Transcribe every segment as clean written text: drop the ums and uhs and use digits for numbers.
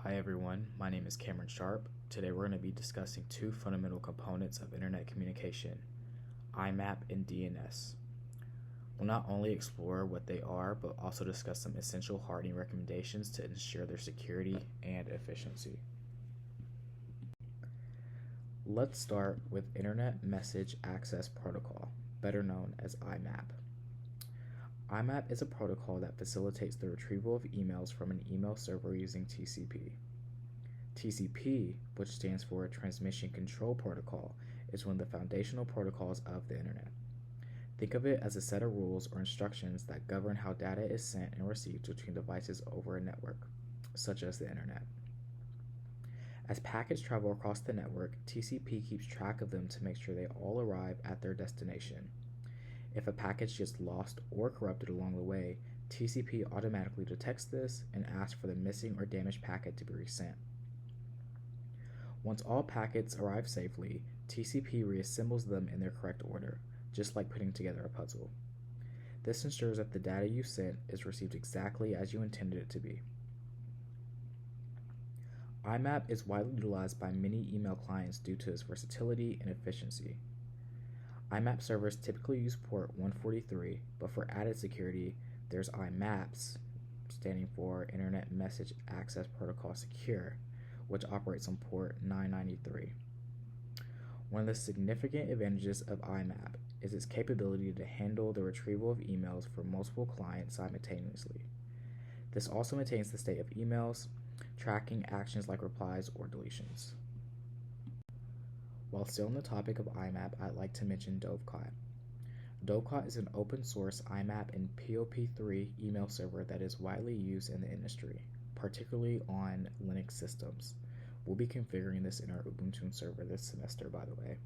Hi everyone, my name is Cameron Sharp. Today we're going to be discussing two fundamental components of internet communication, IMAP and DNS. We'll not only explore what they are, but also discuss some essential hardening recommendations to ensure their security and efficiency. Let's start with Internet Message Access Protocol, better known as IMAP. IMAP is a protocol that facilitates the retrieval of emails from an email server using TCP. TCP, which stands for Transmission Control Protocol, is one of the foundational protocols of the Internet. Think of it as a set of rules or instructions that govern how data is sent and received between devices over a network, such as the Internet. As packets travel across the network, TCP keeps track of them to make sure they all arrive at their destination. If a package gets lost or corrupted along the way, TCP automatically detects this and asks for the missing or damaged packet to be resent. Once all packets arrive safely, TCP reassembles them in their correct order, just like putting together a puzzle. This ensures that the data you sent is received exactly as you intended it to be. IMAP is widely utilized by many email clients due to its versatility and efficiency. IMAP servers typically use port 143, but for added security, there's IMAPS, standing for Internet Message Access Protocol Secure, which operates on port 993. One of the significant advantages of IMAP is its capability to handle the retrieval of emails from multiple clients simultaneously. This also maintains the state of emails, tracking actions like replies or deletions. While still on the topic of IMAP, I'd like to mention Dovecot. Dovecot is an open source IMAP and POP3 email server that is widely used in the industry, particularly on Linux systems. We'll be configuring this in our Ubuntu server this semester, by the way.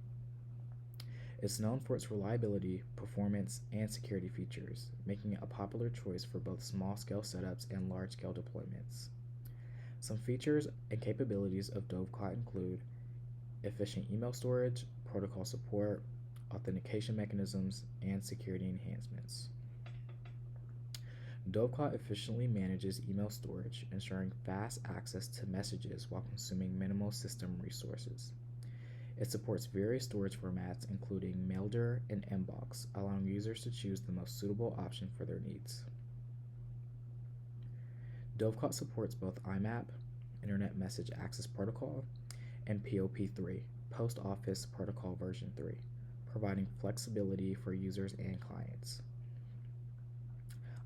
It's known for its reliability, performance, and security features, making it a popular choice for both small-scale setups and large-scale deployments. Some features and capabilities of Dovecot include efficient email storage, protocol support, authentication mechanisms, and security enhancements. Dovecot efficiently manages email storage, ensuring fast access to messages while consuming minimal system resources. It supports various storage formats, including Maildir and Inbox, allowing users to choose the most suitable option for their needs. Dovecot supports both IMAP, Internet Message Access Protocol, and POP3, Post Office Protocol version 3, providing flexibility for users and clients.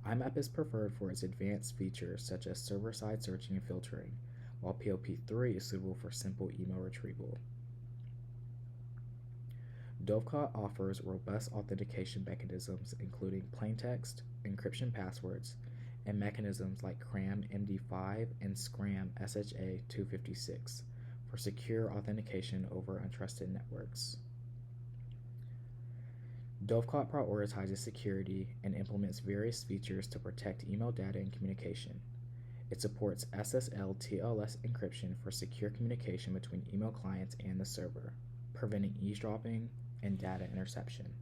IMAP is preferred for its advanced features such as server-side searching and filtering, while POP3 is suitable for simple email retrieval. Dovecot offers robust authentication mechanisms including plaintext, encryption passwords, and mechanisms like CRAM MD5 and SCRAM SHA-256 for secure authentication over untrusted networks. Dovecot prioritizes security and implements various features to protect email data and communication. It supports SSL/TLS encryption for secure communication between email clients and the server, preventing eavesdropping and data interception.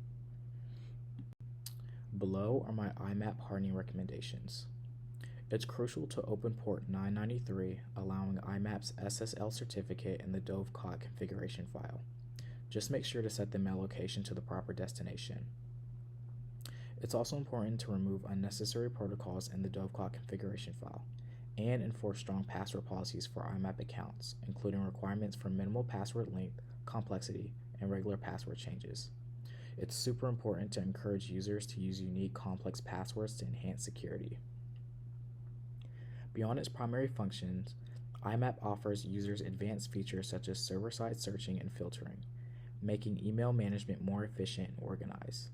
Below are my IMAP hardening recommendations. It's crucial to open port 993, allowing IMAP's SSL certificate in the Dovecot configuration file. Just make sure to set the mail location to the proper destination. It's also important to remove unnecessary protocols in the Dovecot configuration file and enforce strong password policies for IMAP accounts, including requirements for minimal password length, complexity, and regular password changes. It's super important to encourage users to use unique, complex passwords to enhance security. Beyond its primary functions, IMAP offers users advanced features such as server-side searching and filtering, making email management more efficient and organized.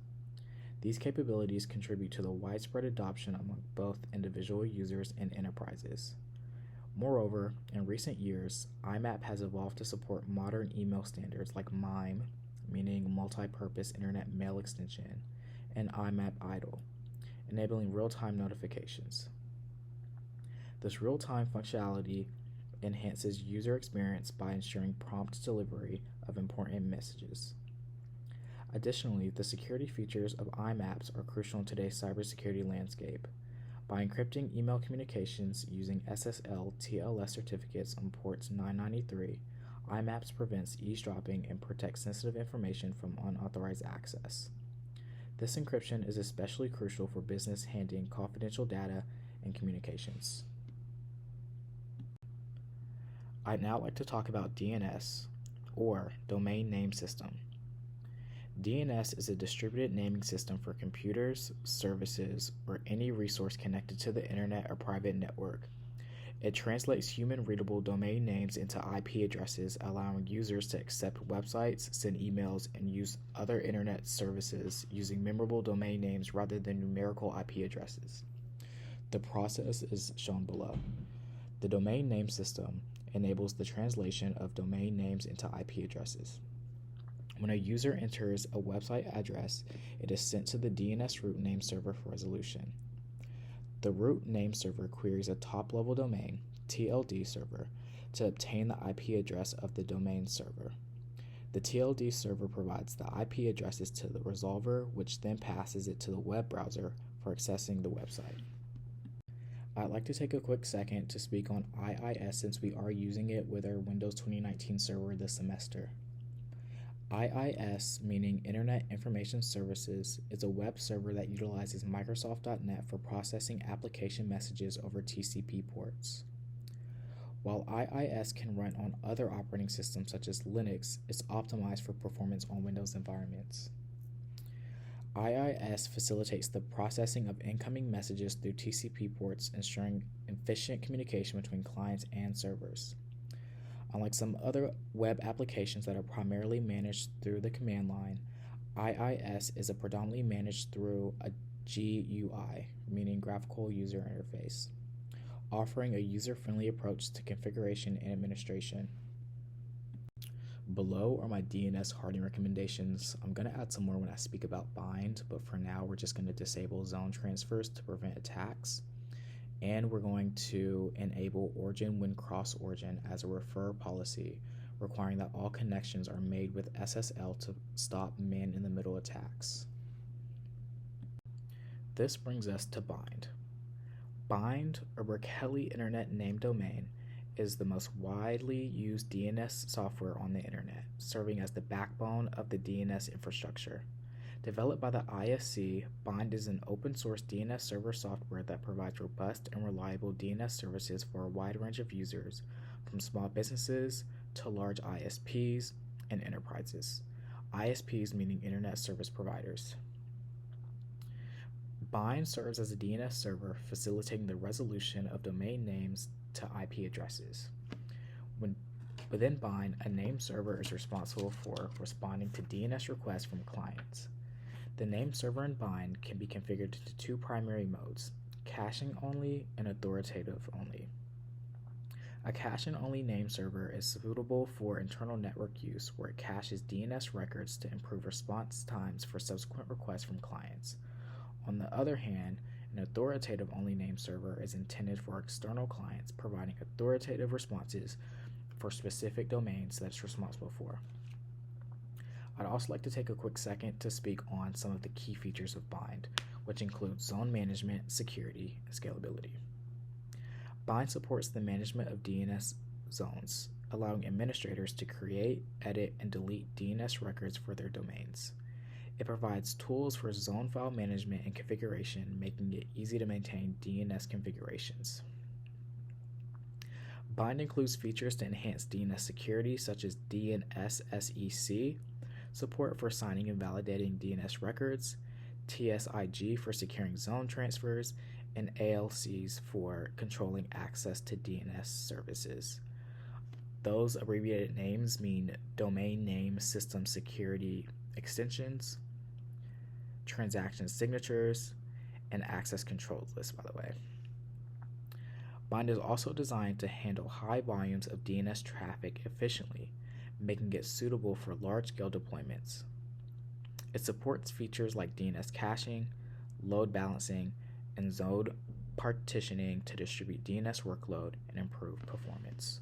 These capabilities contribute to the widespread adoption among both individual users and enterprises. Moreover, in recent years, IMAP has evolved to support modern email standards like MIME, meaning Multi-Purpose Internet Mail Extension, and IMAP IDLE, enabling real-time notifications. This real-time functionality enhances user experience by ensuring prompt delivery of important messages. Additionally, the security features of IMAPs are crucial in today's cybersecurity landscape. By encrypting email communications using SSL TLS certificates on ports 993, IMAP prevents eavesdropping and protects sensitive information from unauthorized access. This encryption is especially crucial for business handling confidential data and communications. I'd now like to talk about DNS, or Domain Name System. DNS is a distributed naming system for computers, services, or any resource connected to the internet or private network. It translates human-readable domain names into IP addresses, allowing users to accept websites, send emails, and use other internet services using memorable domain names rather than numerical IP addresses. The process is shown below. The domain name system enables the translation of domain names into IP addresses. When a user enters a website address, it is sent to the DNS root name server for resolution. The root name server queries a top-level domain, TLD server, to obtain the IP address of the domain server. The TLD server provides the IP addresses to the resolver, which then passes it to the web browser for accessing the website. I'd like to take a quick second to speak on IIS since we are using it with our Windows 2019 server this semester. IIS, meaning Internet Information Services, is a web server that utilizes Microsoft.NET for processing application messages over TCP ports. While IIS can run on other operating systems such as Linux, it's optimized for performance on Windows environments. IIS facilitates the processing of incoming messages through TCP ports, ensuring efficient communication between clients and servers. Unlike some other web applications that are primarily managed through the command line, IIS is predominantly managed through a GUI, meaning Graphical User Interface, offering a user-friendly approach to configuration and administration. Below are my DNS hardening recommendations. I'm going to add some more when I speak about bind, but for now we're just going to disable zone transfers to prevent attacks. And we're going to enable origin when cross-origin as a refer policy, requiring that all connections are made with SSL to stop man-in-the-middle attacks. This brings us to bind. Bind, or Berkeley Internet Name Domain, is the most widely used DNS software on the internet, serving as the backbone of the DNS infrastructure. Developed by the ISC, Bind is an open-source DNS server software that provides robust and reliable DNS services for a wide range of users, from small businesses to large ISPs and enterprises. ISPs meaning Internet Service Providers. Bind serves as a DNS server, facilitating the resolution of domain names to IP addresses. Within Bind, a name server is responsible for responding to DNS requests from clients. The name server in Bind can be configured to two primary modes, caching only and authoritative only. A caching-only name server is suitable for internal network use where it caches DNS records to improve response times for subsequent requests from clients. On the other hand, an authoritative-only name server is intended for external clients, providing authoritative responses for specific domains that it's responsible for. I'd also like to take a quick second to speak on some of the key features of Bind, which include zone management, security, and scalability. Bind supports the management of DNS zones, allowing administrators to create, edit, and delete DNS records for their domains. It provides tools for zone file management and configuration, making it easy to maintain DNS configurations. Bind includes features to enhance DNS security, such as DNS SEC, support for signing and validating DNS records, TSIG for securing zone transfers, and ALCs for controlling access to DNS services. Those abbreviated names mean Domain Name System Security Extensions, transaction signatures, and access control lists, by the way. Bind is also designed to handle high volumes of DNS traffic efficiently, making it suitable for large-scale deployments. It supports features like DNS caching, load balancing, and zone partitioning to distribute DNS workload and improve performance.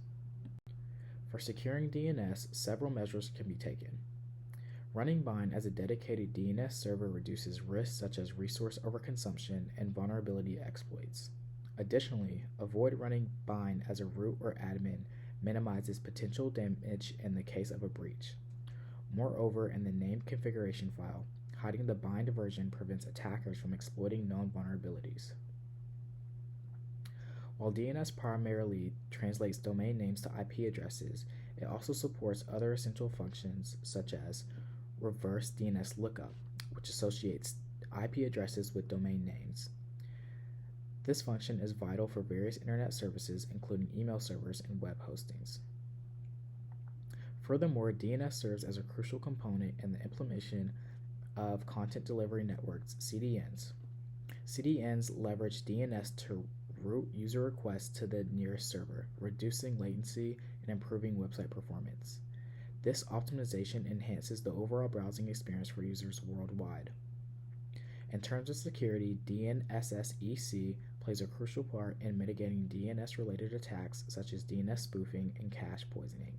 For securing DNS, several measures can be taken. Running Bind as a dedicated DNS server reduces risks such as resource overconsumption and vulnerability exploits. Additionally, avoid running Bind as a root or admin minimizes potential damage in the case of a breach. Moreover, in the named configuration file, hiding the bind version prevents attackers from exploiting known vulnerabilities. While DNS primarily translates domain names to IP addresses, it also supports other essential functions such as reverse DNS lookup, which associates IP addresses with domain names. This function is vital for various internet services, including email servers and web hostings. Furthermore, DNS serves as a crucial component in the implementation of content delivery networks, CDNs. CDNs leverage DNS to route user requests to the nearest server, reducing latency and improving website performance. This optimization enhances the overall browsing experience for users worldwide. In terms of security, DNSSEC plays a crucial part in mitigating DNS-related attacks such as DNS spoofing and cache poisoning.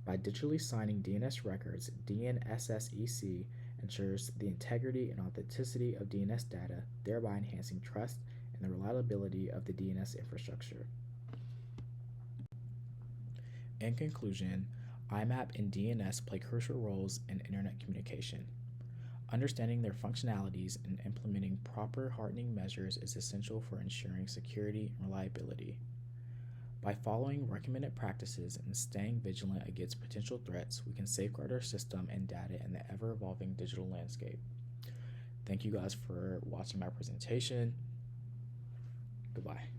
By digitally signing DNS records, DNSSEC ensures the integrity and authenticity of DNS data, thereby enhancing trust and the reliability of the DNS infrastructure. In conclusion, IMAP and DNS play crucial roles in internet communication. Understanding their functionalities and implementing proper hardening measures is essential for ensuring security and reliability. By following recommended practices and staying vigilant against potential threats, we can safeguard our system and data in the ever-evolving digital landscape. Thank you guys for watching my presentation. Goodbye.